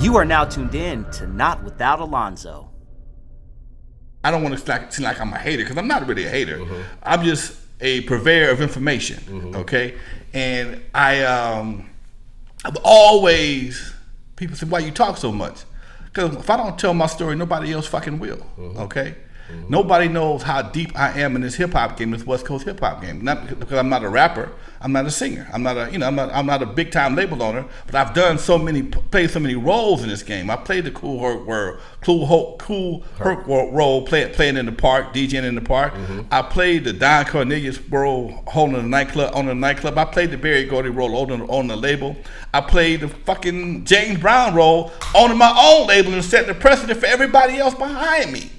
You are now tuned in to Not Without Alonzo. I don't want to seem like I'm a hater, because I'm not really a hater. I'm just a purveyor of information, okay? And I've always, people say, why you talk so much? Because if I don't tell my story, nobody else fucking will, okay? Nobody knows how deep I am in this hip hop game, this West Coast hip hop game. Not because I'm not a rapper, I'm not a singer, I'm not a big time label owner. But I've done played so many roles in this game. I played the cool Herc role, playing in the park, DJing in the park. I played the Don Cornelius role, owning a nightclub. I played the Barry Gordy role, owning the label. I played the fucking James Brown role, owning my own label and setting the precedent for everybody else behind me.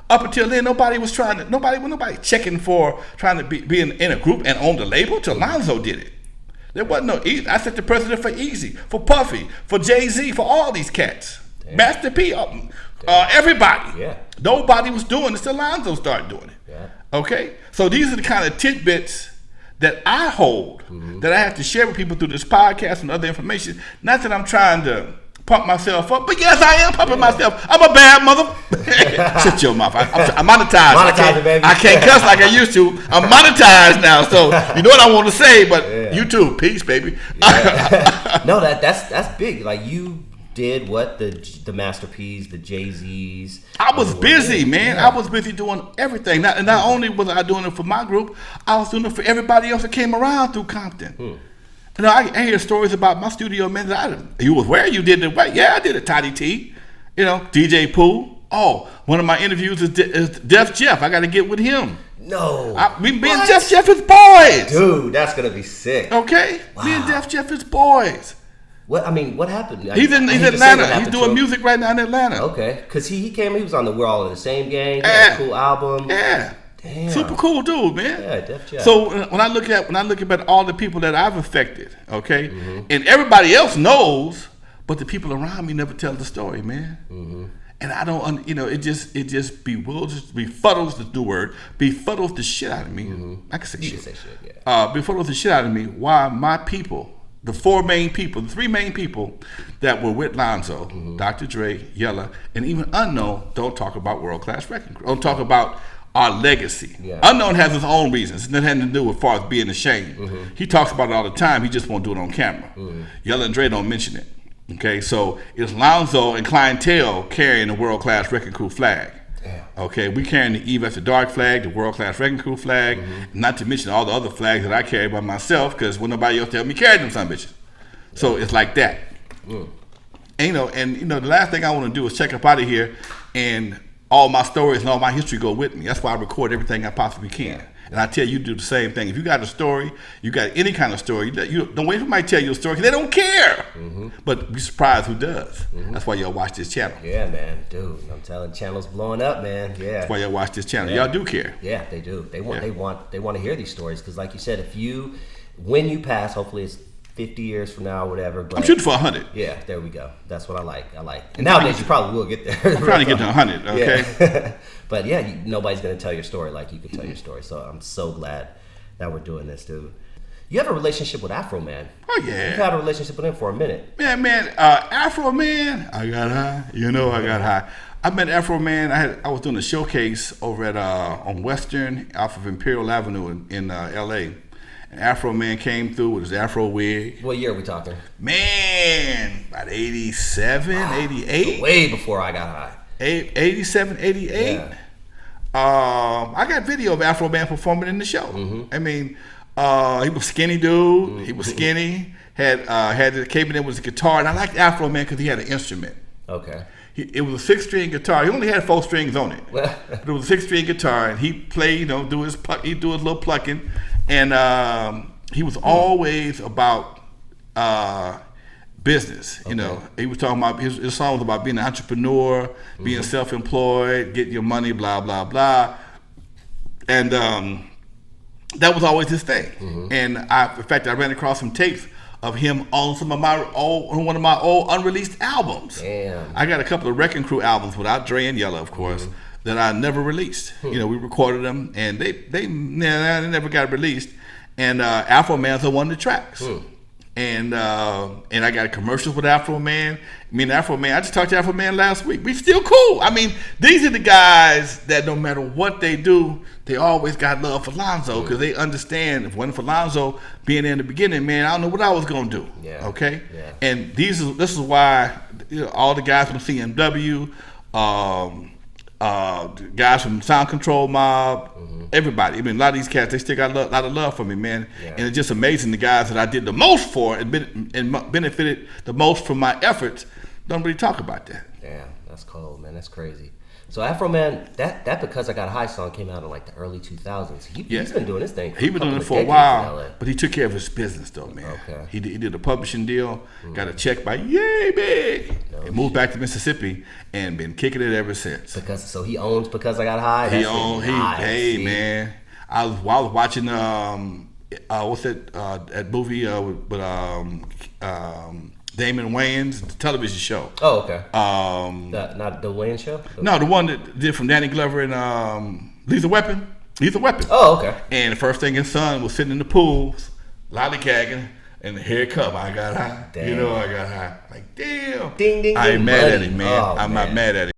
Up until then, nobody was checking for trying to be in a group and own the label till Alonzo did it. There wasn't no Easy. I set the precedent for Easy, for Puffy, for Jay-Z, for all these cats. Damn. Master P, everybody. Yeah. Nobody was doing it till Alonzo started doing it. Yeah. Okay? So these are the kind of tidbits that I hold, that I have to share with people through this podcast and other information. Not that I'm trying to pump myself up, but yes, I am pumping myself. I'm a bad mother. Shut your mouth. I'm monetized. I can't cuss like I used to. I'm monetized now, so you know what I want to say. But you too, peace, baby. No, that's big. Like you did what the Master P's, the Jay-Z's. I was busy, man. I was busy doing everything. Not only was I doing it for my group, I was doing it for everybody else that came around through Compton. You know, I hear stories about my studio man. You was where? You did the what? Yeah, I did it. Toddy T. You know, DJ Pooh. Oh, one of my interviews is Def Jeff. I got to get with him. No. Me and Def Jeff is boys. Dude, that's going to be sick. Okay? Wow. Me and Def Jeff is boys. What happened? He's in Atlanta. He's doing music right now in Atlanta. Okay. Because he was on the We're All in the Same Gang. He had a cool album. Yeah. Damn. Super cool dude, man. Yeah, Def Jam. So when I look at all the people that I've affected, okay, and everybody else knows, but the people around me never tell the story, man. And I don't, it just befuddles the shit out of me. I can say shit. Befuddles the shit out of me. Why my people, the three main people that were with Lonzo, Dr. Dre, Yella, and even Unknown, don't talk about World Class Wrecking Crew. Don't talk about our legacy. Yeah. Unknown has his own reasons. It's nothing to do with far as being ashamed. He talks about it all the time. He just won't do it on camera. Yella and Dre don't mention it. Okay, so it's Lonzo and clientele carrying the World Class Wrecking Crew flag. Damn. Okay, we carrying the Eve After Dark flag, the World Class Wrecking Crew flag, not to mention all the other flags that I carry by myself, because when nobody else tell me carry them some bitches. So it's like that. And the last thing I want to do is check up out of here and all my stories and all my history go with me. That's why I record everything I possibly can. And I tell you to do the same thing. If you got a story, you got any kind of story, you don't wait for somebody to tell you a story, because they don't care. But be surprised who does. That's why y'all watch this channel. Yeah, man. Dude, I'm telling, channel's blowing up, man. Yeah. That's why y'all watch this channel. Y'all do care. Yeah, they do. They want to hear these stories, because like you said, when you pass, hopefully it's 50 years from now or whatever. But I'm shooting for 100. Yeah, there we go. That's what I like. And nowadays you probably will get there. I'm trying to get to 100, okay? Yeah. But yeah, nobody's going to tell your story like you can tell your story. So I'm so glad that we're doing this, dude. You have a relationship with Afroman. Oh, yeah. You've had a relationship with him for a minute. Yeah, man. Afroman, I got high. I got high. I met Afroman. I was doing a showcase over at on Western off of Imperial Avenue in L.A., and Afroman came through with his Afro wig. What year are we talking? Man, about 87, 88. So way before I got high. 87, 88. Yeah. I got video of Afroman performing in the show. I mean, he was skinny dude. He was skinny. Had came in with a guitar, and I liked Afroman because he had an instrument. Okay. It was a 6-string guitar. He only had 4 strings on it. But it was a 6-string guitar, and he played, do his little plucking. And he was always about business. Okay. He was talking about his song was about being an entrepreneur, being self-employed, getting your money, blah blah blah. And that was always his thing. And in fact, I ran across some tapes of him on one of my old unreleased albums. Damn. I got a couple of Wrecking Crew albums without Dre and Yella, of course. That I never released. We recorded them, and they never got released. And Afroman's on one of the tracks. and I got commercials with Afroman. Me and Afroman, I just talked to Afroman last week. We still cool. I mean, these are the guys that no matter what they do, they always got love for Alonzo because they understand if it wasn't for Alonzo being there in the beginning, man, I don't know what I was gonna do. Yeah. Okay. Yeah. And this is why all the guys from N.W.A, the guys from Sound Control Mob, everybody. I mean, a lot of these cats, they still got a lot of love for me, man. Yeah. And it's just amazing the guys that I did the most for and benefited the most from my efforts don't really talk about that. Damn, that's cold, man. That's crazy. So Afroman, that Because I Got High song came out in like the early 2000s. He's been doing this thing. He been doing it for a while, but he took care of his business though, man. Okay. He did a publishing deal, got a check by Yay Big, and moved back to Mississippi and been kicking it ever since. So he owns Because I Got High. Man. I was watching what's that movie with Damon Wayans, the television show. Oh, okay. Not the Wayans show? No, the one that did from Danny Glover and Lethal Weapon. Lethal Weapon. Oh, okay. And the first thing his son was sitting in the pool, lollygagging, and here it come. I got high. Damn. You know I got high. Like, damn. Ding, ding, I ain't ding, mad at money. him, man. Oh, I'm man. not mad at him.